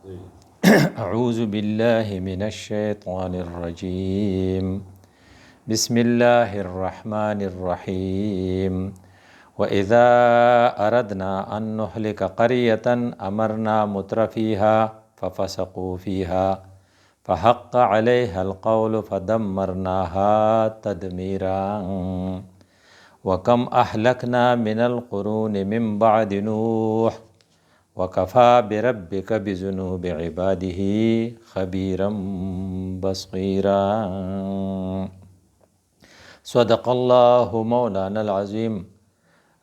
أعوذ بالله من الشيطان الرجيم بسم الله الرحمن الرحيم وإذا أردنا أن نهلك قرية أمرنا مترفيها ففسقوا فيها فحق عليها القول فدمرناها تدميرا وكم أهلكنا من القرون من بعد نوح وكفى بربك بذنوب عباده خبيرا بصيرا صدق الله مولانا العظيم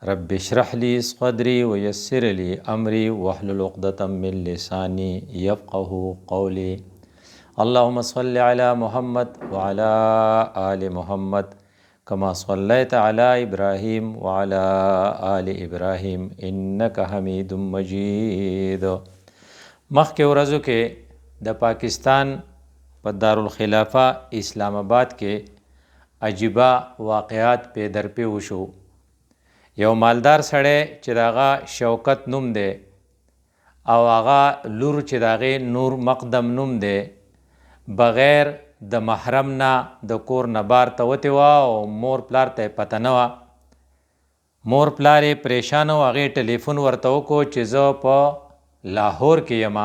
رب اشرح لي صدري ويسر لي أمري واحلل عقدة من لساني يفقه قولي اللهم صل على محمد وعلى آل محمد كما صليت على إبراهيم وعلى آل إبراهيم إنك حميد مجيد مخکې ورځو کې د پاکستان په دارالخلافه اسلام آباد کې عجیبه واقعات پی در پی وشو. یو مالدار سړی چې داغه شوکت نوم دی او هغه لور چې داغه نور مقدم نوم دی بغیر د محرم نه د کور نه بار ته وتې وه او مور پلار ته یې پته نه وه. مور پلار یې پریشان و، هغې ټلیفون ورته وکړو چې زه په لاهور کې یم.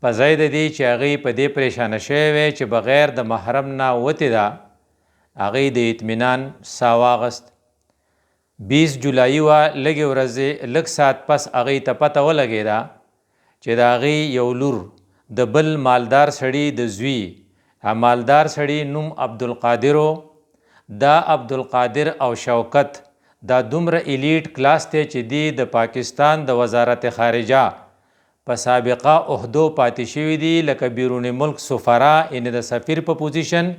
په ځای د دې چې هغې په دې پریشانه شوې وی چې بغیر د محرم نه وتې ده، هغې د اطمینان ساه واغست. 20 جولایي وه، لږې ورځې لږ ساعت پس هغې ته پته ولګېده چې د هغې یو لور د بل مالدار سړي د زوی، مالدار سړي نوم عبدالقادر و. دا عبدالقادر او شوکت دا دومره ایلیټ کلاس دی چې دی د پاکستان د وزارت خارجه په سابقه عهدو پاتې شوي دي، لکه بیرون ملک سفرا یعنې د سفیر په پوزیشن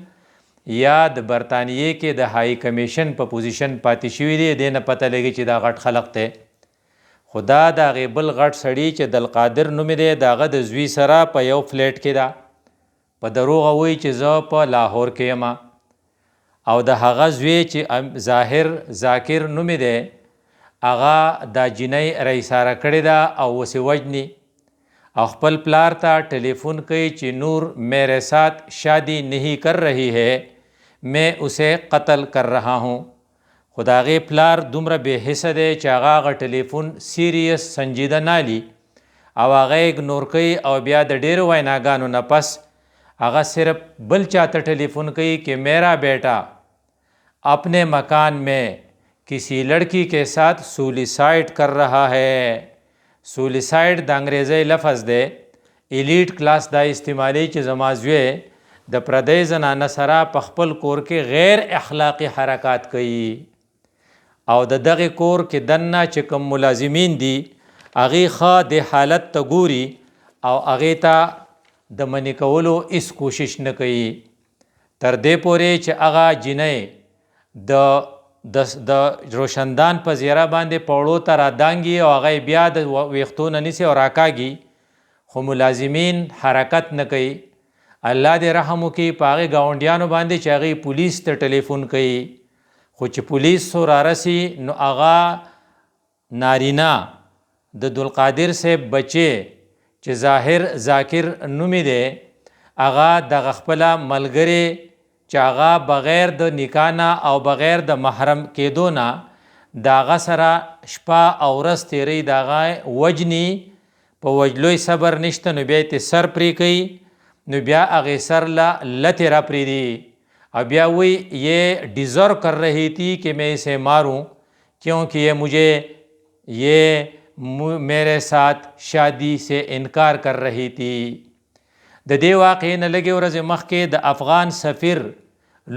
یا د برطانیې کې د هائی کمیشن په پوزیشن پاتې شوي دي. دې نه پته لګي چې دا غټ خلق دی. خو دا د هغې بل غټ سړي چې عبدالقادر نومې دی، د هغه د زوی سره په یو فلیټ کې ده. په دروغه وایي چې زه په لاهور کې یم، او د هغه زوی چې ظاهر ذاکر نومې دی هغه دا جینۍ رایساره کړې ده او اوس یې وجني، او خپل پلار ته ټلیفون کوي چې نور میرے ساتھ شادی نہیں کر رہی ہے، میں اسے قتل کر رہا ہوں. خو د هغې پلار دومره بې حسه دی چې هغه هغه ټلیفون سیریس سنجیده نالي او هغه اګنور کوي، او بیا د ډېرو ویناګانو نه پس هغه صرف بل چاته ټلیفون کوي کہ میرا بیٹا اپنے مکان میں کسی لڑکی کے ساتھ سولیسائڈ کر رہا ہے. سولیسائڈ د انګریزی لفظ دی، ایلیټ کلاس دا استعمالي چې زما زوی د پردی زنانه سره په خپل کور کې غیر اخلاقی حرکات کوي، او د دغې کور کې دننه چې کوم ملازمین دي هغې ښه د حالت ته ګوري او هغې ته د منې کولو هیڅ کوشش نه کوي، تر دې پورې چې هغه جینۍ د روشندان په زیره باندې پوړو ته رادانګي او هغه بیا د ویښتو نه نیسي او راکاږي، خو ملازمین حرکت نه کوي. الله دې رحم وکړي په هغې ګاونډیانو باندې چې هغې پولیس ته ټلیفون کوي، خو چې پولیس رارسي نو هغه نارینه د عبدالقادر صاحب بچې چې ظاهر ذاکر نومې دی هغه دغه خپله ملګرې چې هغه بغیر د نکاح نه او بغیر د محرم کېدو نه د هغه سره شپه او ورځ تېروي، د هغه وجني، په وجلو یې صبر نشته، نو بیا یې سر پرې کوي، نو بیا هغې سر له لتې را پرېږدي او بیا وایي یہ ڈیزرو کر رہی تھی کہ میں اسے ماروں کیونکہ یہ مجھے میرے ساتھ شادی سے انکار کر رہی تھی. د دې واقعې نه لږې ورځې مخکې د افغان سفیر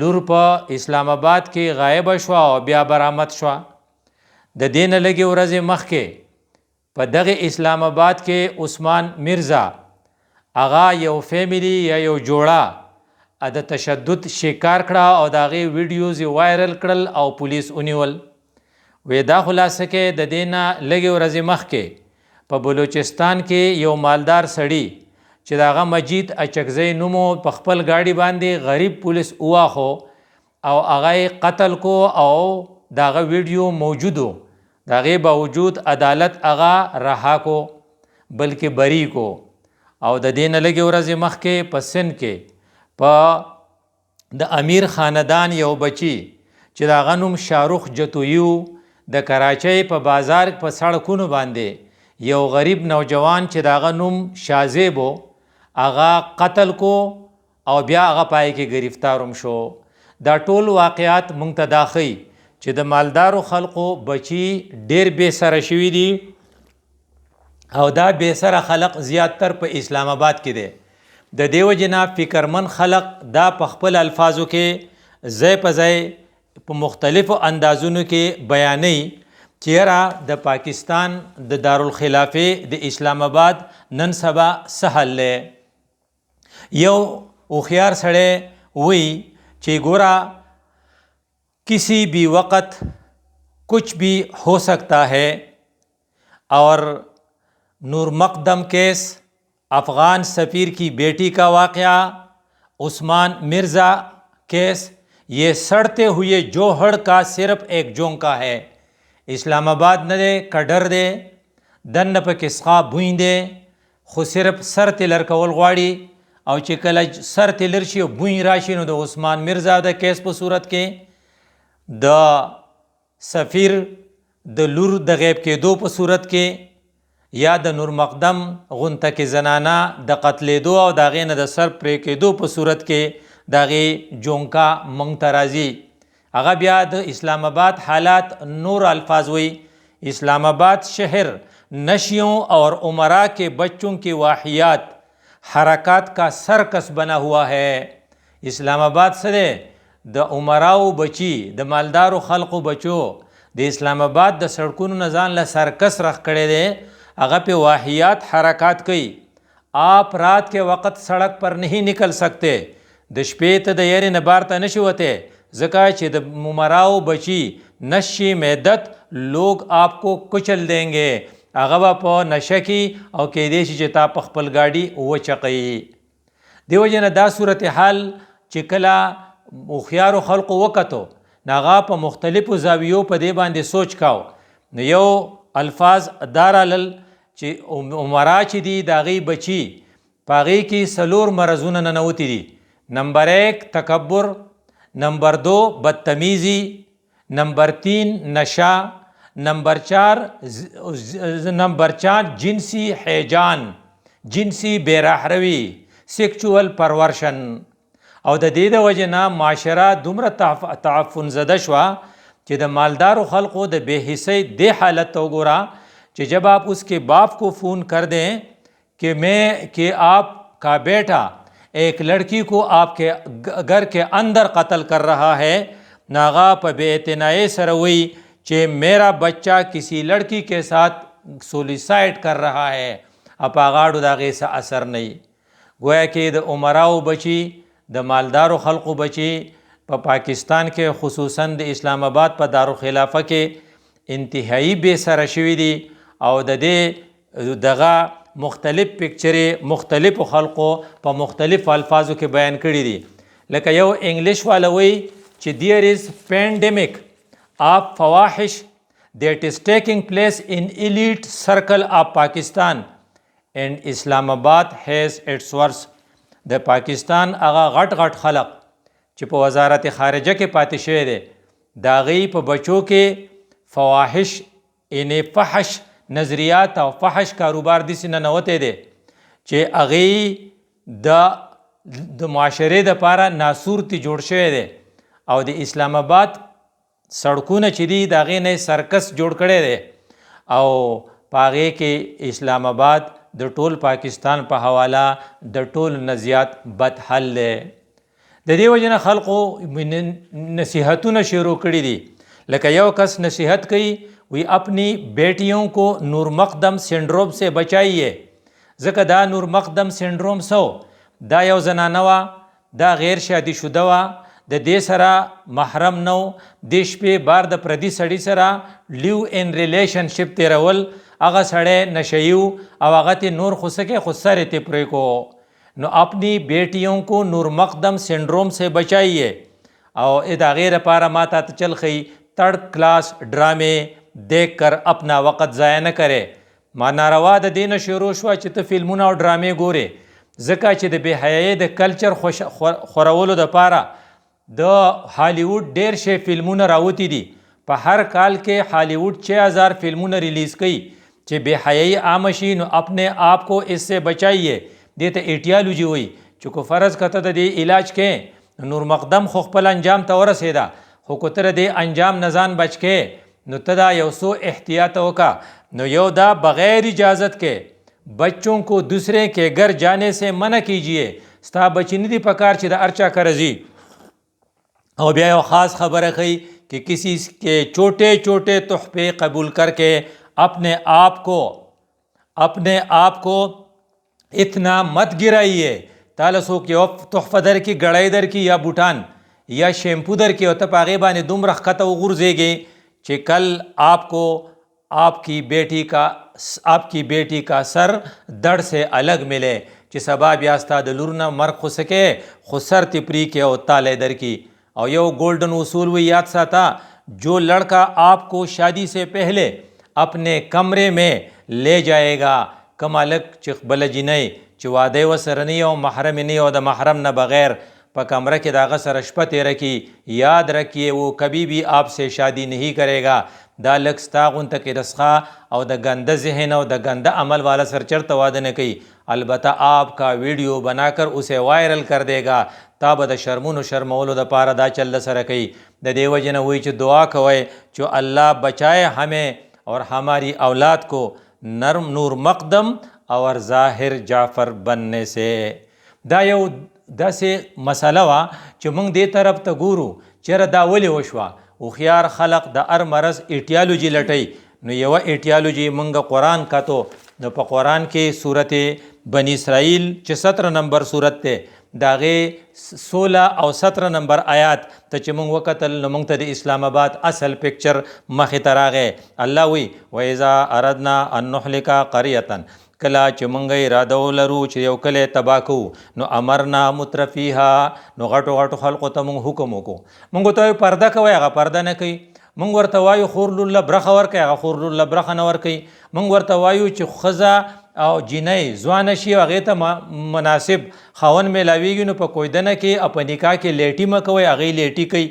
لور په اسلام آباد کې غایبه شوه او بیا برآمد شوه. د دې نه لږې ورځې مخکې په دغې اسلام آباد کې عثمان میرزا هغه یو فیملی یا یو جوړه د تشدد شکار کړه او د هغې ویډیوز یې وایرل کړل او پولیس ونیول. وی دا خلاصه کې د دې نه لږې ورځې مخکې په بلوچستان کې یو مالدار سړي چې د هغه مجید اچکزی نومو په خپل ګاډي باندې غریب پولیس وواخو او هغه یې قتل کو او د هغه ویډیو موجود و، د هغې باوجود عدالت هغه رها کو بلکې بری کو، او د دې نه لږې ورځې مخکې په سند کې په د امیر خاندان یو بچي چې د هغه نوم شاهرخ جتویو د کراچۍ په بازار په سړکونو باندې یو غریب نوجوان چې د هغه نوم شازیب و هغه قتل کو او بیا هغه پای کې گرفتارم شو. دا ټول واقعات مونږ ته دا ښیي چې د مالدارو خلقو بچي ډیر بې سره شوي دي او دا بې سره خلق زیاتتر په اسلام آباد کې دی. د دې وجې نه فکرمن خلق دا په خپل الفاظو کې ځای په ځای په مختلفو اندازونو کې بیانوي چې یاره د پاکستان د دارالخلافې د اسلام آباد نن سبا څه حل دی. یو هوښیار سړی وی چې ګوره کسی بھی وقت کچھ بھی ہو سکتا ہے اور نور مقدم کیس افغان سفیر کی بیٹی کا واقعہ عثمان مرزا کیس یہ سڑتے ہوئے جوہر کا صرف ایک جونکا ہے. اسلام آباد نه دی کډر دی دنه پکې سخا بوین دی خو صرف سر تلر کول غواړي او چې کله سر تلر شي او بوین راشي نو د عثمان مرزا د کیس په صورت کې د سفیر د لور د غیب کېدو په صورت کې یا د نور مقدم غونته کې زنانه د قتلېدو او د هغې نه د سر پرې کېدو په صورت کې د هغې جونکا موږ ته راځي. هغه بیا د اسلام آباد حالات نور الفاظ وی اسلام آباد شہر نشیوں اور عمراء کے بچوں کی واحیات حرکات کا سرکس بنا ہوا ہے. اسلام آباد سره د عمراو بچی د مالدارو خلقو بچو د اسلام آباد د سړکونو نه ځان له سرکس رخ کړی دی. هغه په واحیات حرکات کوي. آپ رات کے وقت سڑک پر نہیں نکل سکتے د شپې ته د یارې نه بار ته نشي وتی ځکه چې د عمراو بچی نشی میدت لوگ آپ کو کچل دیں گے. هغه به په نشه کې او کیدای شي چې تا په خپل ګاډي وچقوي. دې وجې نه دا صورتحال چې کله هوښیارو خلقو وکتو نو هغه په مختلفو زاویو په دې باندې سوچ کاو. نو یو الفاظ دا رالل چې عمرا چې دي د هغې بچي په هغې کې 4 مرضونه ننوتي دي. نمبر 1 تکبر، نمبر 2 بدتمیزی، نمبر 3 نشہ، نمبر 4 جنسی حیجان، جنسی بیرحروی، سیکچوال پرورشن. او د دې د وجې نه معاشره دومره تعفن زده شوه چې د مالدارو خلقو د بے حسی دې حالت ته وګوره چې جب آپ اس کے باپ کو فون کر دیں کہ آپ کا بیٹا ایک لڑکی کو آپ کے گھر کے اندر قتل کر رہا ہے ناغا پہ بے اعتنائی سروئی کہ میرا بچہ کسی لڑکی کے ساتھ سولیسائڈ کر رہا ہے اپاغاڑو داغی سا اثر نہیں. گویا کہ د عمراو بچی د مالدارو خلقو بچی په پاکستان کې خصوصا د اسلام آباد په دارالخلافه کې انتهایی بے سره شوي دي او د دې دغه مختلف پکچرې مختلفو خلقو په مختلف الفاظو کې بیان کړي دي. لکه یو انګلیش والا وی چې there is pandemic of فواحش that is taking place in elite circle of Pakistan and Islamabad has its worst. د پاکستان هغه غټ غټ خلق چې په وزارت خارجه کې پاتې شوی دی د هغې په بچو کې فواحش یعنې فحش نظریات او فحش کاروبار داسې ننوتی دی چې هغې د معاشرې دپاره ناسورتي جوړ شوی دی او د اسلام آباد سړکونه چې دي د هغې نه سرکس جوړ کړی دی او په هغې کې اسلام آباد د ټول پاکستان په حواله د ټول نه زیات بد حل دی. د دې وجې نه خلقو نصیحتونه شروع کړي دي. لکه یو کس نصیحت کوي وی اپنی بیٹیوں کو نور مقدم سنڈروم سے بچائیے. ځکه دا نور مقدم سنڈروم سو دا یو زنانه وه دا غیر شادي شده وه د دې سره محرم نو د شپې بار د پردي سړي سره لیو ان ریلیشنشپ تیرول هغه سړی نشیو او هغه ته نور خو سکے خود سر ته پرې کو. نو اپنی بیٹیوں کو نور مقدم سنڈروم سے بچائیے او د هغې لپاره ما ته چل خی 3rd کلاس ډرامې دیکھ کر اپنا وقت ضایع نه کرے. ما ناروا د دې نه شروع شوه چې ته فلمونه او ډرامې ګورې ځکه چې د بې حیایۍ د کلچر خورولو دپاره د هالیوډ ډیر شی فلمونه راوتی دي. په هر کال کې هالیوډ 6000 فلمونه ریلیز کوي چې بے حیائی عام شي نو اپنے آپ کو اس سے بچائیے. دې ته ایټیالوجي وایي چې کو فرض کته د دې علاج کې نور مقدم خو خپل انجام ته ورسېده خو کو تر دې انجام نه ځان بچ کې نو ته دا یو څو احتیاط وکړه. نو یو دا بغیر اجازت کے بچوں کو دوسرے کے گھر جانے سے منع کیجیے. ستا بچی نه دي پکار چې د ارچا کرزي. او بیا یو خاص خبره کوي کہ کسی کے چھوٹے چھوٹے تحفے قبول کر کے اپنے آپ کو اتنا مت گرائیے. تاله څوک یو تحفه در کی ګړی در کی یا بوټان یا شیمپو در کی او ته په هغې باندې دومره ښکته وغورځېږې چې کل آپ کو آپ کی بیٹی کا سر دڑ سے الگ ملے چې سبا بیا ستا د لور نه مرګ خو سکې خو سر تی پرې کې او تالی در کی. او یو گولڈن اصول وی یاد ساتا جو لڑکا آپ کو شادی سے پہلے اپنے کمرے میں لے جائے گا کمالک چې بل جنۍ چې واده ورسره نه او محرم نه او د محرم نه بغیر په کمره کې د هغه سره شپه تیره کړي یاد رکھیے وہ کبھی بھی آپ سے شادی نہیں کرے گا. دا لږ ستا غونته کې رسخه او د ګنده ذهن او د ګنده عمل والا سر چرته واده نه کوي. البته آپ کا ویڈیو بنا کر اسے وائرل کر دے گا. تا به د شرمونو شرمولو دپاره دا چل سره کوي. د دې وجې نه وایي چې دعا کوئ چې الله بچائے ہمیں اور ہماری اولاد کو نرم نور مقدم اور ظاهر جعفر بننے سے. دا یو داسې مسله وه چې موږ دې طرف ته ګورو چېرې دا ولې وشوه. هوښیار خلق د هر مرض ایټیالوجي لټوي. نو یوه ایټیالوجي موږ قرآن کتو نو په قرآن کې صورت بنی اسرائیل چې 17 نمبر صورت دی د هغې 16 او 17 نمبر آیات ته چې موږ وکتل نو موږ ته د اسلام آباد اصل پکچر مخې ته راغی. الله وی وَإِذَا أَرَدْنَا أَن نُهْلِكَ قَرْيَةً کله چې موږ اراده ولرو چې یو کلی تباه کوو نو امرنا مترفیها نو غټو غټو خلقو ته موږ حکم وکړو. موږ ته پرده کوئ هغه پرده نه کوي. موږ ورته وایو خور لور له برخه ورکوي هغه خور لور له برخه نه ورکوي. موږ ورته وایو چې ښځه او جنۍ ځوانه شي هغې ته مناسب خاوند میلاویږي نو په کویدنه کې او په نکاح کې لیټي مه کوئ هغې لیټي کوي.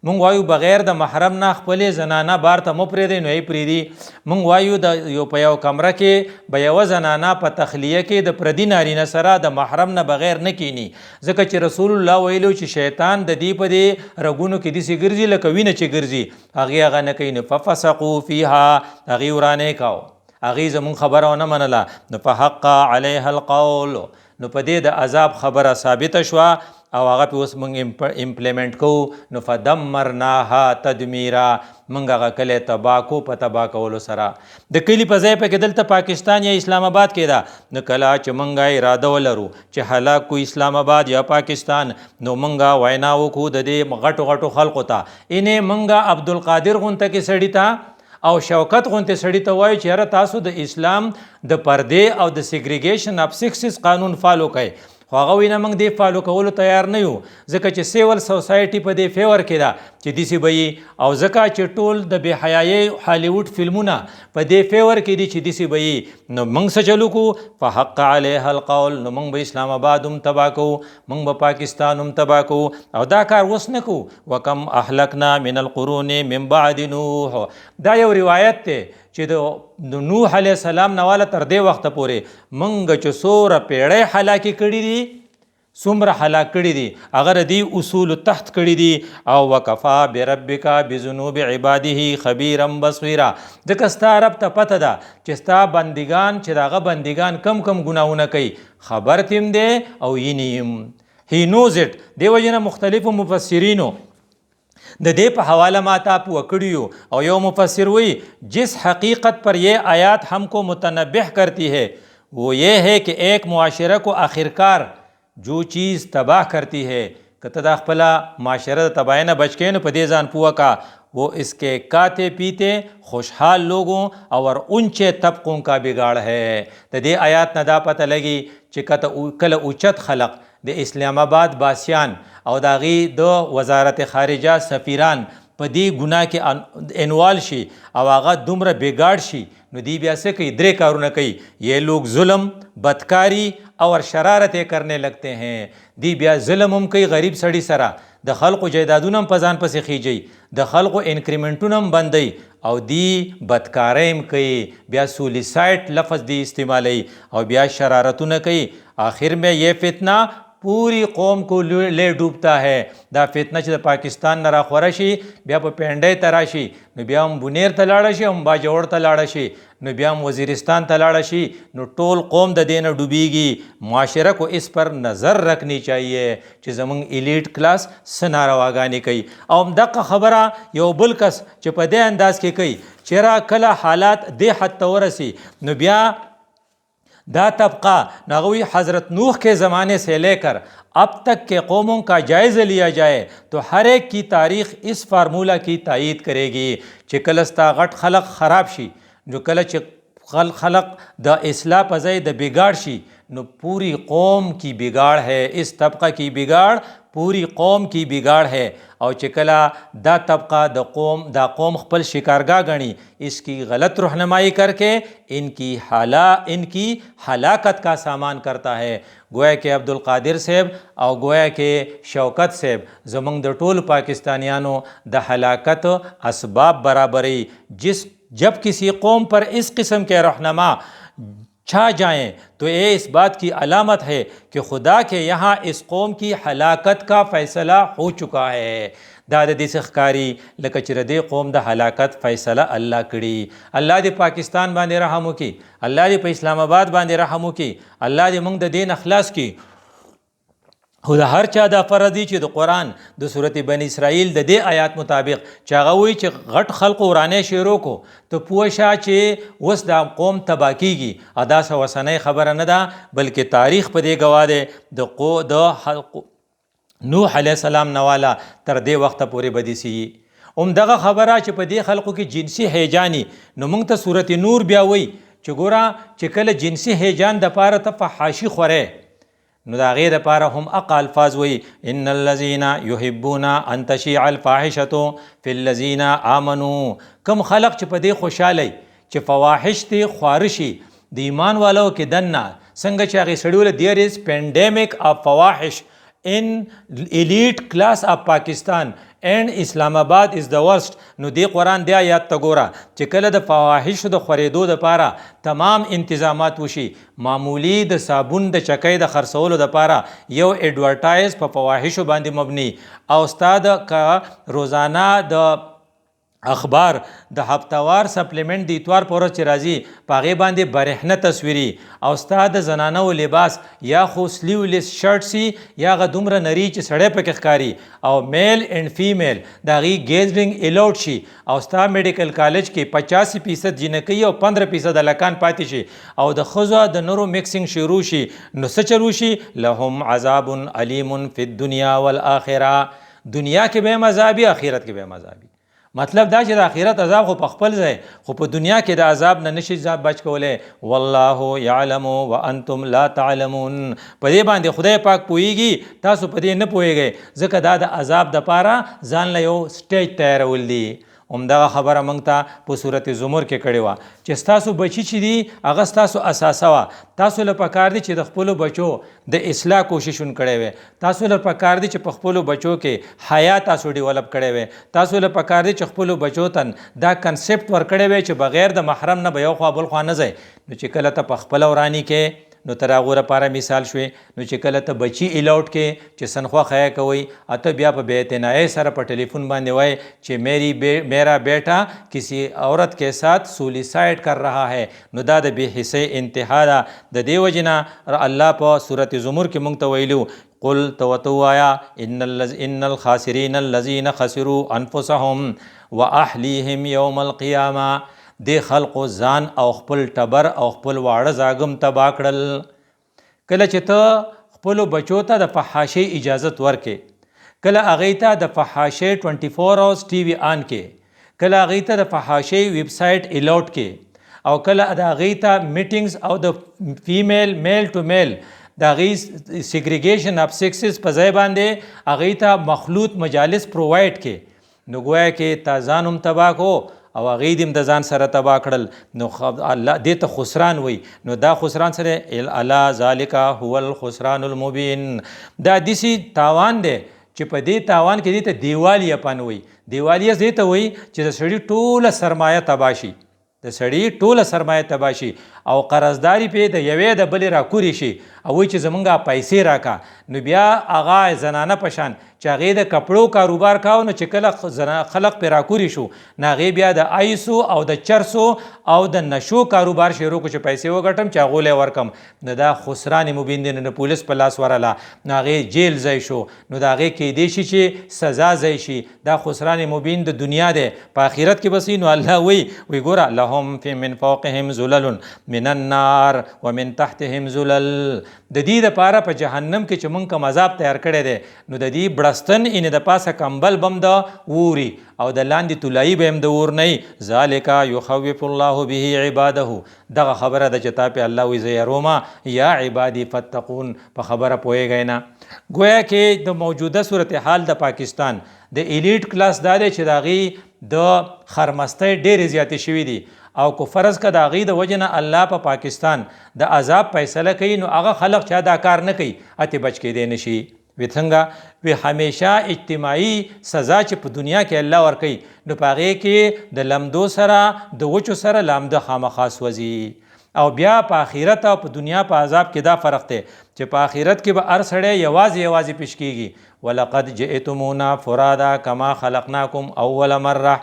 موږ وایو بغیر د محرم نه خپلې زنانه بار ته مه پرېږدئ نو یې پرېږدي. موږ وایو د په یو کمره کې به یوه زنانه په تخلیه کې د پردي نارینه سره د محرم نه بغیر نه کینی ځکه چې رسول الله ویلو چې شیطان د دې په دې رګونو کې داسې ګرځي لکه وینه چې ګرځي هغې هغه نه کوي. نو ففسقوا فیها هغې ورانې کاو هغې زمونږ خبره ونه منله نو فحق علیها القول نو په دې د عذاب خبره ثابته شوه او هغه پې اوس موږ امپلیمنټ کوو. نو فدمرناها تدمیرا موږ هغه کلی تباه کو په تباه کولو سره. د کلي په ځای پکې دلته پاکستان یا اسلام آباد کې ده نو کله چې موږ اراده ولرو چې هلاک کو اسلام آباد یا پاکستان نو موږ وینا وکړو د دې غټو غټو خلقو ته انې موږ عبدالقادر غونته کې سړي ته او شوکت غونته سړي ته وایو چې یاره تاسو د اسلام د پردې او د سیګریګیشن اف سیکسز قانون فالو کوئ. خو هغه وایي نه موږ دې فالو کولو تیار نه یو ځکه چې سیول سوسایټي په دې فیور کې ده چې داسې به وي او ځکه چې ټول د بې حیایۍ هالیوډ فلمونه په دې فیور کې دي چې داسې به وي نو موږ څه چلو کړو فحق علیها القول نو موږ به اسلام آباد هم تباه کوو موږ به پاکستان هم تباه کوو. او دا کار اوس نه کوو. وکم اهلکنا من القرون من بعد نوح دا یو روایت دی چې د نوح علیه السلام نه واله تر دې وخته پورې موږ چې څومره پیړۍ هلاکې کړي دي څومره هلاک کړي دي هغه د دې اصولو تحت کړي دي. او وکفا بربک بذنوب عباده خبیرا بصیرا ځکه ستا رب ته پته ده چې ستا بندګان چې د هغه بندګان کم کم ګناهونه کوي خبر تیم دی او ینیم هی نوز اټ. دې وجې نه مختلفو مفسرینو د دې په حوالہ ماتا پوه کړي او یو مفسر وی جس حقیقت پر یہ آیات ہم کو متنبہ کرتی ہے وہ یہ ہے کہ ایک معاشرہ کو آخرکار جو چیز تباہ کرتی ہے کہ دا خپله معاشره د تباہی نه بچ کې نو په دې ځان پوه کا وہ اس کے کاتے پیتے خوشحال لوگوں اور اونچے طبقوں کا بگاڑ ہے. د دې آیات نه دا پته لګي چې کله اوچت خلق د اسلام آباد باسیان او د هغې د وزارت خارجه سفیران په دې ګناه کې انوال شي او هغه دومره بګاړ شي نو دی بیا څه کوي؟ 3 کارونه کوي. یہ لوگ ظلم، بدکاری اور شرارتیں کرنے لگتے ہیں. دی بیا ظلم هم کوي غریب سړي سره، د خلقو جایدادونه هم په ځان پسې خیجي، د خلقو انکریمنټونه هم بندوي، او دی بدکاری هم کوي. بیا سولیسائٹ لفظ دی استعمالی او بیا شرارتونه کوي. آخر میں یہ فتنہ پوری قوم کو لے ډوبتا ہے. دا فتنه چې د پاکستان نه راخوره شي بیا په پینډۍ ته راشي، نو بیا هم بونیر ته لاړه شي، هم باجوړ ته لاړه شي، نو بیا هم وزیرستان ته لاړه شي، نو ټول قوم د دې نه ډوبیږي. معاشره کو اس پر نظر رکھنی چاہیے چې زمونږ ایلیټ کلاس څه نارواګانې کوي. او همدغه خبره یو بل کس چې په دې انداز کې کوي چې را کله حالات دې حد ته ورسي، نو بیا دا طبقہ نغوی حضرت نوح کے زمانے سے لے کر اب تک کے قوموں کا جائزہ لیا جائے تو ہر ایک کی تاریخ اس فارمولہ کی تائید کرے گی چې کله ستا غټ خلق خراب شي، نو کله چې خلق د اصلاح په ځای د بگاڑ شي، نو پوری قوم کی بگاڑ ہے، اس طبقہ کی بگاڑ پوری قوم کی بگاڑ ہے. او چې کله دا طبقہ دا قوم خپل شکارگاہ گنی، اس کی غلط رہنمائی کر کے ان کی ہلاکت کا سامان کرتا ہے. گویا کہ عبدالقادر صاحب او گویا کہ شوکت صاحب زمونږ د ټول پاکستانیانو د ہلاکت اسباب برابری. جب کسی قوم پر اس قسم کے رہنما چھا جائیں تو یہ اس بات کی علامت ہے کہ خدا کے یہاں اس قوم کی ہلاکت کا فیصلہ ہو چکا ہے. دا د دې څخه ښکاري لکه چې د دې قوم د هلاکت فیصله الله کړي. الله دې پاکستان باندې رحم وکړي، الله دې په اسلام آباد باندې رحم وکړي، الله دې موږ د دین اخلاص کړي. خو د هر چا دا فرض دی چې د قرآن د صورت بنی اسرائیل د دې آیات مطابق چې هغه وایي چې غټ خلقو ورانه شروع کو، ته پوه شه چې اوس دا قوم تباه کیږي. ادا څه وسنۍ خبره نه ده، بلکې تاریخ په دې گواه دی. د نوح علیه السلام نواله تر دې وخته پورې بدی سی. همدغه خبره چې په دې خلقو کې جنسي هیجانی، نو موږ ته صورت نور بیا وایي چې ګوره چې کله جنسي هیجان د پاره ته فحاشي خوره، نو دا غیر پاره هم اقا الفاظ وی ان الذين يحبون ان تشيع الفاحشه في الذين امنوا. کم خلق چې په دې خوشاله چې فواحش تی خوارشي د ایمان والو کې دنه څنګه چې هغه سړیول دیر از پینډیمک اف فواحش in elite class of Pakistan and Islam Abad is the worst. نو دی قرآن دی آیات تا گورا چې کله د فواحش د خوریدو د پاره تمام انتظامات وشي، معمولی د صابون د چکۍ د خرڅولو د پاره یو ایڈورټایز په فواحشو باندې مبني، او استاد کا روزانه د اخبار د هفتوار سپلیمنٹ د اتوار پر ورځ چې راځي په هغې باندې برهنه تصویري، او ستا د زنانو لباس یا خو سلیولیس شرټ سی یا هغه دومره نری چې سړی پکې ښکاري، او میل اینډ فیمیل د هغې ګیزرنګ الاؤډ شي، او ستا میډیکل کالج کې 85% جنکۍ او 15% هلکان پاتې شي، او د ښځو د نرو مکسنګ شروع شي. نو څه چل وشي؟ لهم عذاب علیم فی الدنیا والآخرة. دنیا کې به هم عذابي، آخرت کې به هم عذابي. مطلب دا چې د آخرت عذاب خو په خپل ځای، خو په دنیا کې د عذاب نه نشي بچ کولی. والله یعلم وانتم لا تعلمون. په دې باندې خدای پاک پوهیږي، تاسو په دې نه پوهیږئ، ځکه دا د عذاب دپاره ځان له یو سټیج تیارول دي. همدغه خبره موږ ته په صورت زمر کې کړې وه چې ستاسو بچي چې دي هغه ستاسو اساسه وه. تاسو له پکار دي چې د خپلو بچو د اصلاح کوششونه کړی وی، تاسو له پکار دي چې په خپلو بچو کې حیا تاسو ډیولپ کړی وی، تاسو له پکار دي چې خپلو بچو ته دا کنسپټ ورکړی وی چې بغیر د محرم نه به یو خوا بل خوا نه ځئ. نو چې کله ته په خپله وراني کې نو تر هغو لپاره مثال شوې، نو چې کله ته بچي الاؤټ کې چې سنخوا خیا کوئ، اته بیا په بے اعتنایۍ سره په ټلیفون باندې وای چې میرا بیٹا کسی عورت کے ساتھ سولیسائڈ کر رہا ہے، نو دا د بې حسۍ انتها ده. د دې وجې نه الله په صورت زمر کې موږ ته ویلو قل تو آیا ان الخاسرین الذین خسروا انفسهم واهلیهم یوم القیامه. د خلقو ځان او خپل ټبر او خپل واړه زاګم تبا کړل. کله چې ته خپلو بچو ته د فحاشۍ اجازت ورکې، کله هغې ته د فحاشۍ 24 hours ټي وي آن کې، کله هغې ته د فحاشۍ ویب سایټ الاؤټ کې، او کله د هغې ته میټینګز او د فیمیل میل ټو میل د هغې سیګریګیشن اف سیکسز په ځای باندې هغې ته مخلوط مجالس پرووایډ کې، نو ګویا کې تا ځان هم تباه کو او هغې دې هم د ځان سره تباه کړل. نو الله دې ته خسران وایي. نو دا خسران سره الا ذالک هو الخسران المبین. دا داسې تاوان دی چې په دې تاوان کې دې ته دیوالیه پن وایي. دیوالیه دې ته وایي چې د سړي ټوله سرمایه تباه شي، د سړي ټوله سرمایه تباه شي او قرضداري پې د یوې د بلې راکورې شي او وایي چې زمونږ پیسې راکا. نو بیا هغه زنانه په شان چې هغې د کپړو کاروبار کاوه، نو چې کله خلق پې راکورې شو نو هغې بیا د آیسو او د چرسو او د نشو کاروبار شروع کړو چې پیسې وګټم چې هغو لی ورکم. نو دا خسران مبین دی. نو د پولیس په لاس ورله، نو هغې جیل ځای شو، نو د هغې کیدی شي چې سزا ځای شي. دا خسران مبین د دنیا دی. په آخرت کې بس نو الله وی ګوره لهم فی من فوقهم ظلل من النار ومن تحتهم ظلل. د دې دپاره په جهنم کې چې مونږ کوم عذاب تیار کړی دی، نو د دې بړستن ان د پاسه کمبل بم د ووري او د لاندې طلایي به هم د اور نه وي. ذالک یخوف الله به عباده. دغه خبره ده چې تا پې الله وایي زه یرومه یا عبادي فتقون. په خبره پوهېږئ نه. گویا کې د موجوده صورتحال د پاکستان د ایلیټ کلاس دا دی چې د هغې د خرمستۍ ډېرې زیاتې شوي دي او که فرض که د هغې د وجې نه الله په پاکستان د عذاب فیصله کوي، نو هغه خلق چا دا کار نه کوي اتې بچ کېدی نه شي. وی څنګه؟ وی همیشه اجتماعي سزا چې په دنیا کې الله ورکوي، نو په هغې کې د لمدو سره د وچو سره لامده خامخا سوځي. او بیا په آخرت او په دنیا په عذاب کې دا فرق دی چې په آخرت کې به هر سړی یوازې پیش کېږي. ولقد جئتمونا فرادا کما خلقناکم اول مره.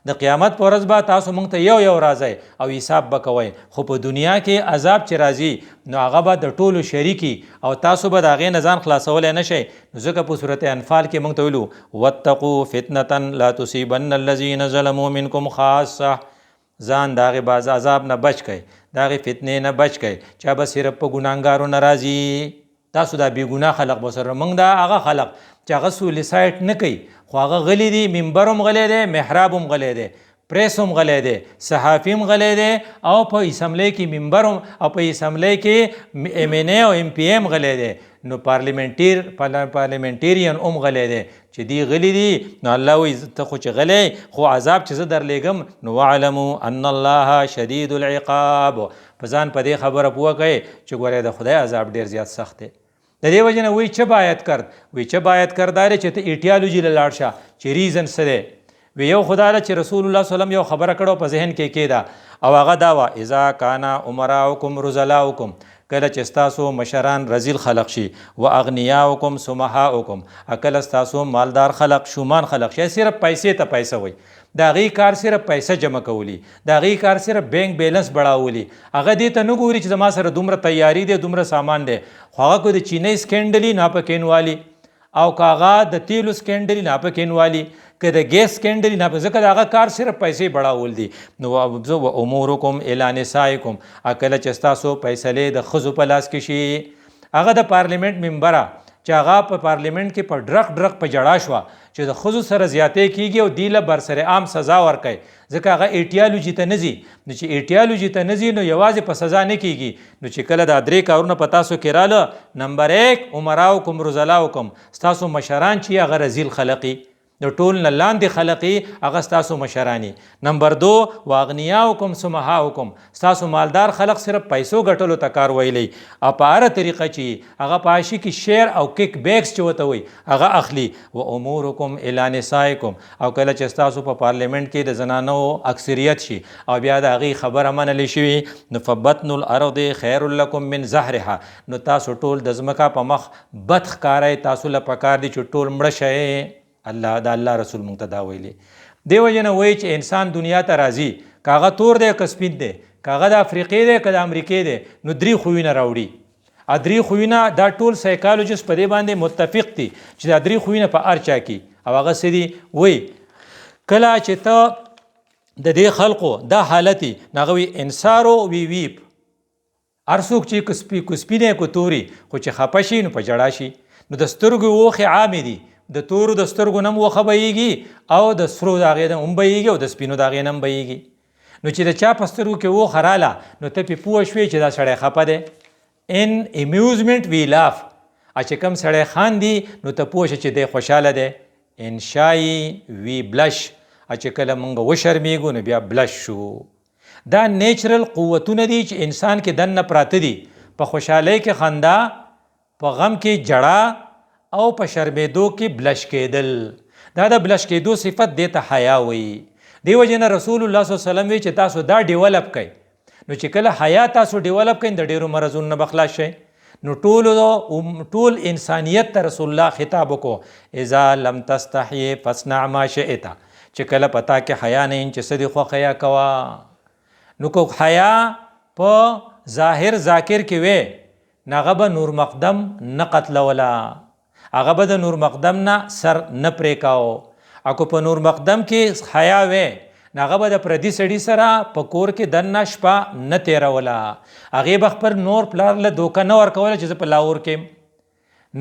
د قیامت په ورځ به تاسو مونږ ته یو راځئ او حساب به کوئ. خو په دنیا کې عذاب چې راځي نو هغه به د ټولو شریکي او تاسو به د هغې نه ځان خلاصولی نه شئ. نو ځکه په صورت انفال کې مونږ ته ویلو واتقوا فتنة لا تصیبن الذین ظلموا منکم خاصه. ځان د هغې باز عذاب نه بچ کئ، د هغې فتنې نه بچ کئ چا به صرف په ګناهګارو نه راځي. تاسو دا بېګناه خلق به سره مونږ دا هغه خلق چې هغه سولیسایډ نه کوي خو هغه غلی دی، منبر هم غلی دی، محراب هم غلی دی، پریس هم غلی دی، صحافي هم غلی دی او په اسمبلی کې منبر هم او په اسمبلی کې MNA او MP هم غلی دی. نو پارلیمنټیرین هم غلی دی چې دی غلی دی. نو الله وایي ته خو چې غلی خو عذاب چې زه درلیږم. نو واعلموا ان الله شدید العقاب. په ځان په دې خبره پوه کړئ چې ګورئ د خدای عذاب ډېر زیات سخت دی. د دې وجه نه وایي چه باید کرد؟ وایي چه باید کرد دا دی چې ته ایټیالوجي له لاړ شه چې ریزن څه دی. وی یو خدا ده چې رسول الله صلی الله علیه وسلم یو خبره کړو په ذهن کې کېده او هغه دا وه اذا کان امراؤکم رذلاؤکم. کله چې ستاسو مشران رذیل خلق شي و اغنیاؤکم سمحاؤکم، کله ستاسو مالدار خلق شومان خلق شي، صرف پیسې ته پیسه وي، د هغې کار صرف پیسه جمع کولی، د هغې کار صرف بینک بیلنس بړاولی. هغه دې ته نه ګوري چې زما سره دومره تیاری دی دومره سامان دی. خو هغه که د چینی سکینډلي ناپکې انوالي او که هغه د تیلو سکینډلي ناپکې انوالي که د ګیس سکینډلي ناپکې، ځکه د هغه کار صرف پیسې بړاول دي. نو و امورکم الی نسائکم، کله چې ستاسو فیصلې د ښځو په لاس کې شي. هغه د پارلیمنټ ممبره چې هغه په پارلیمنټ کې په ډرق په جړا شوه چې د ښځو سره زیاتې کېږي او دی له برسر عام سزا ورکوي، ځکه هغه ایټیالوجي ته نه ځي. نو چې ایټیالوجي ته نه ځي نو یوازې په سزا نه کېږي. نو چې کله دا درې کارونه په تاسو کې راله، نمبر 1 امراؤکم رذلاؤکم، ستاسو مشران چې هغه رذیل خلقي د ټول نه لاندې خلقي هغه ستاسو مشرانی. نمبر 2 واغنیاؤکم سمحاؤکم، ستاسو مالدار خلق صرف پیسو ګټلو ته کار ویلی او په هره طریقه چې هغه په عاشي کې شیر او کیک بیکس چې ورته وایي هغه اخلي. و امورکم الی نسائکم، او کله چې ستاسو په پارلیمنټ کې د زنانو اکثریت شي او بیا د هغې خبره منلی شوي، نو فبطن الارض خیر لکم من زهرها، نو تاسو ټول د ځمکه په مخ بد ښکارئ، تاسو له پکار دی چې ټول مړه شئ. الله د الله رسول مونږ ته دا ویلي. دې وجې نه وایي چې انسان دنیا ته راځي که هغه تور دی که سپین دی، که هغه د افریقې دی که د امریکې دی، نو 3 خویونه راوړي. 3 خویونه دا ټول سایکالوجست په دې باندې متفق دي چې دا 3 خویونه په هر چا کې او هغه څه دي. وایي کله چې ته د دې خلقو دا حالت نو هغه وایي انسارو وی ویپ، هر څوک چې که سپین دی که توري خو چې خفه شي نو په جړا شي. نو د سترګو اوښې عامې دي، د تورو د سترګو نه هم وخه بهیږي او د سرو د هغې نه هم بهیږي او د سپینو د هغې نه هم بهیږي. نو چې د چا په سترګو کې وخه راله نو ته پې پوه شوې چې دا سړی خفه دی. ان امیوزمنټ وی لاف، چې کوم سړی خاندي نو ته پوه شه چې دی خوشحاله دی. ان شای وی بلش، چې کله مونږ وشرمیږو نو بیا بلش شو. دا نیچرل قوتونه دي چې انسان کې دننه پراته دي. په خوشحالۍ کې خندا، په غم کې جړه او په شرمېدو کې بلش کېدل. دا د بلش کېدو صفت دی ته حیا وایي. دیو جن رسول الله صلی الله علیه وسلم وی چې تاسو دا ډیولپ کړئ. نو چې کله حیا تاسو ډیولپ کړئ د ډیرو مرزونو نه بخلاص شئ. نو ټول انسانیت ته رسول الله خطاب وکړو اذا لم تستحي فاصنع ما شئت. چې کله پتا کې حیا نه چې څه دي خو حیا کوا. نو کو حیا په ظاهر ذاکر کې وې ناغه به نور مقدم نه قتلولا، هغه به د نور مقدم نه سر نه پرې کاو. اکو په نور مقدم کې حیا وې ناغه به د پردي سړي سره په کور کې دننه شپه نه تیروله، هغې به خپل نور پلار له دوکه نه ورکوله چې زه په لاهور کې.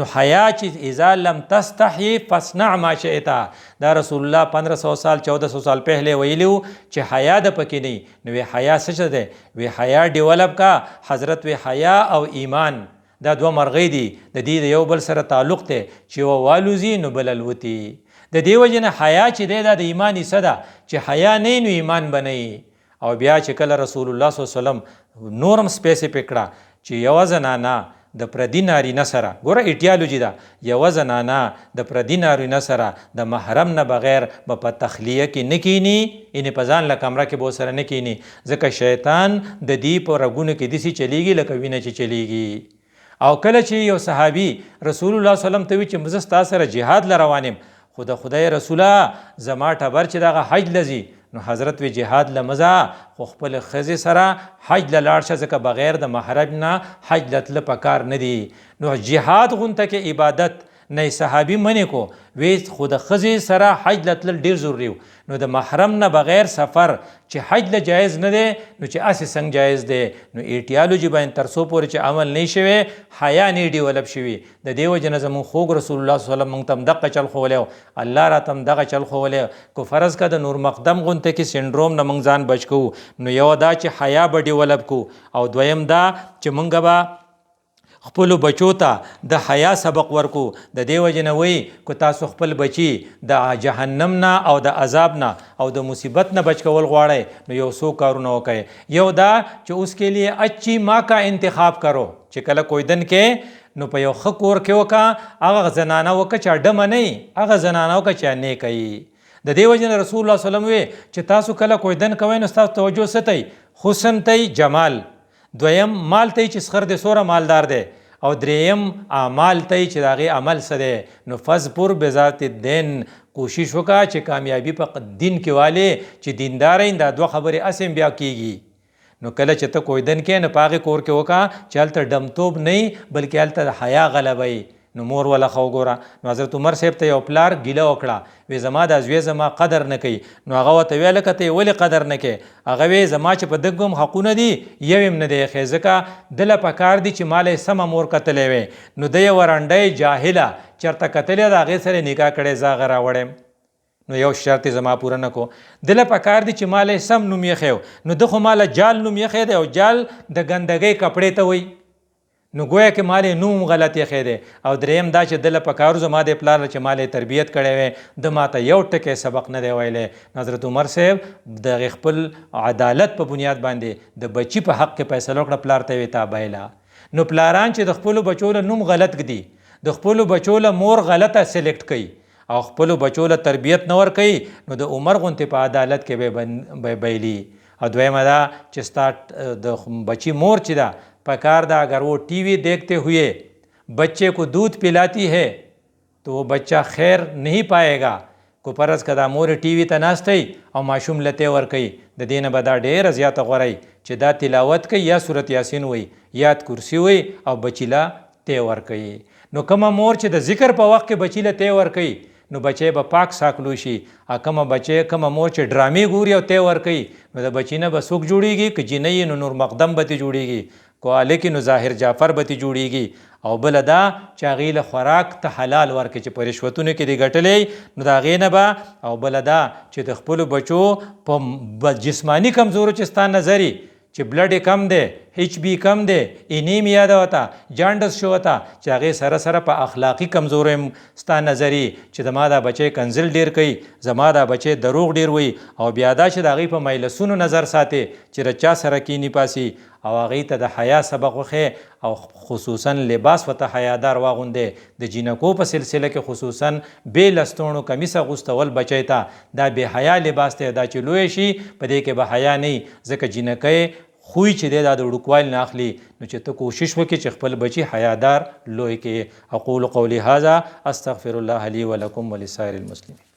نو حیا چې اذا لم تستحي فاصنع ما شئت، دا رسول الله 1500 سال 1400 سال پهله ویلو چې حیا د پکې نه. نو حیا څه ده؟ وی حیا ډیولپ کا. حضرت وی حیا او ایمان دا دوه مرغۍ دي، د دې د یو بل سره تعلق دی چې والوزي نو بل الوتی. د دیو جن حیا چې دی دا د ایمان حصه ده، چې حیا نه نو ایمان بنئ. او بیا چې کله رسول الله صلی الله علیه وسلم نورم سپیسیفیک کړه چې یو زنانه د پردي نارینه سره، ګوره ایټیالوجي ده، یو زنانه د پردي نارینه سره د محرم نه بغیر به په تخلیه کې نه کینی، یعنې په ځان له کمره کې به سره نه کینی، ځکه شیطان د دې په رګونو کې داسې چلیږي لکه وینه چې چلیږي. او کله چې یو صحابي رسول الله صلی الله علیه وسلم ته وی چې زه ستا سره جهاد له روان یم، خو د خدای رسوله زما ټبر چې دغه حج لځي. نو حضرت وی جهاد لمزه، خو خپل ښځې سره حج له لاړ شه، ځکه بغیر د محرم نه حج لتله پکار نه دی. نو جهاد غونته کې عبادت نه صحابي منې کو، وی خو د ښځې سره حج لتل ډیر ضروري و. نو د محرم نه بغیر سفر چې حج له جایز نه دی، نو چې اسې څنګه جایز دی؟ نو ایټیالوجي باندې تر څو پورې چې عمل نه شوی، حیا نه ډیولپ شوي. د دې وجې نه زموږ خوږ رسول الله صلی الله علیه وسلم موږ ته هم دغه چل ښوولی او الله راته هم دغه چل ښوولی. کو فرض که د نور مقدم غونته کې سنډروم نه موږ ځان بچ کوو، نو یو دا چې حیا به ډیولپ کو، او دویم دا چې موږ به خپل بچو ته د حیا سبق ورکو. د دې وجې نه وایي که تاسو خپل بچي د جهنم نه او د عذاب نه او د مصیبت نه بچ کول غواړئ، نو یو څو کارونه وکړئ. یو دا چې اوس کې لیے اچھی ماں کا انتخاب کرو، چې کله کوئی دن کې نو په یو ښه کور کې وکړه، هغه زنانه وکړه چې ډمه نه وي، هغه زنانه وکړه چې نیکه وي. د دې وجې نه رسول الله صلی الله علیه وسلم وی چې تاسو کله کوئی دن کوئ نو ستاسو توجه څه تی؟ حسن تی، جمال. دویم مال تی چې سخر د سوره مالدار دی، او دریم اعمال تی چې د هغې عمل څه دی. نو فذکر بذات الدین، کوشش وکړه چې کامیابي په دین کې والې چې دیندار دا دوه خبرې اسې بیا کېږي. نو کله چې ته کوئی دن کې نه په هغې کور کې وکړه چې هلته ډمتوب نه وي بلکې هلته د حیا غلبه وي. نو مور ولا خو ګوره. نو حضرت عمر صاحب ته یو پلار ګیله وکړه، وی زما د زوی زما قدر نه کوي. نو هغه ورته ویل که ته یې ولې قدر نه کوې؟ هغه وی زما چې په دغه هم حقونه دي یو هم نه دی ایښی، ځکه دله پکار دي چې ماله یې سمه مور کتلی وی. نو دی یې ورنډی جاهله چېرته کتلی د هغې سره نکاح کړی، زه هغه راوړیم. نو یو شرط زما پوره نه کو. دله پکار دي چې ماله سم نوم یې نو د خو ماله جال نوم یې دی، او جال د ګندګۍ کپړې ته وایي. نو گویا کې مالې نوم غلط یې دی. او دریم دا چې دله پکارو زما د پلار چې مالې تربیت کړی وی، د ماته یو ټکی سبق نه دی ویلی. حضرت عمر صاحب د خپل عدالت په بنیاد باندې د بچی په حق کې فیصله وکړه، پلار ته یې وی تا بایله. نو پلاران چې د خپلو بچو له نوم غلط ږدي، د خپلو بچو له مور غلطه سلیکټ کوي او خپلو بچو له تربیت نه ورکوي، نو د عمر غوندې په عدالت کې به بایلي. او دویمه دا چې ستا د بچی مور چې ده پکار دا اگر وہ ٹی وی دیکھتے ہوئے بچے کو دودھ پلاتی ہے تو وہ بچہ خیر نہیں پائے گا. کو پرز کدا مور ٹی وی ته ناستی او ماشوم لته ور کوي، د دینه به دا ډېره زیاته غوړی چې دا تلاوت کوي یا سورت یاسین وي، یاد کرسی وي او بچی لا ته ور کوي. نو کومه مور چې د ذکر په وخت کې بچی له ته ور کوي، نو بچی به پاک ساکلو شي. کومه بچی کومه مور چې ډرامې ګوري او ته ور کوي، نو د بچی نه به څوک جوړیږي؟ که جینۍ نو نور مقدم به تی جوړیږي، کو لیکن ظاهر جعفر به تی جوړیږي. او بل دا چې هغې له خوراک ته حلال ورکړي چې په رشوتونو کې دی ګټلی، نو د هغې نه به. او بل دا چې د خپلو بچو په جسماني کمزورو چې ستا نظري چې بلډ یې کم دی، ایچ بی کم دی، انیمیا ده وته، جانډس شو وته، چې هغې سره سره په اخلاقي کمزورۍ هم ستا نظري چې زما دا بچی کنزل ډیر کوي، زما دا بچی دروغ ډیر وایي، او بیا دا چې د هغې په مجلسونو نظر ساتې چې د چا سره کینی پاسي، او هغې ته د حیا سبق وښې، او خصوصا لباس ورته حیادار واغوندې. د جینکو په سلسله کې خصوصا بې لستوڼو کمیس اغوستول بچی ته دا بې حیا لباس دی، دا چې لوی شي په دې کې به حیا نه وي، ځکه جینکۍ خوی چې دی دا د وړوکوالي نه اخلي. نو چې ته کوشش وکړې چې خپل بچي حیادار لوی کې. اقول قولی هذا استغفر الله لي ولکم ولسائر المسلمین.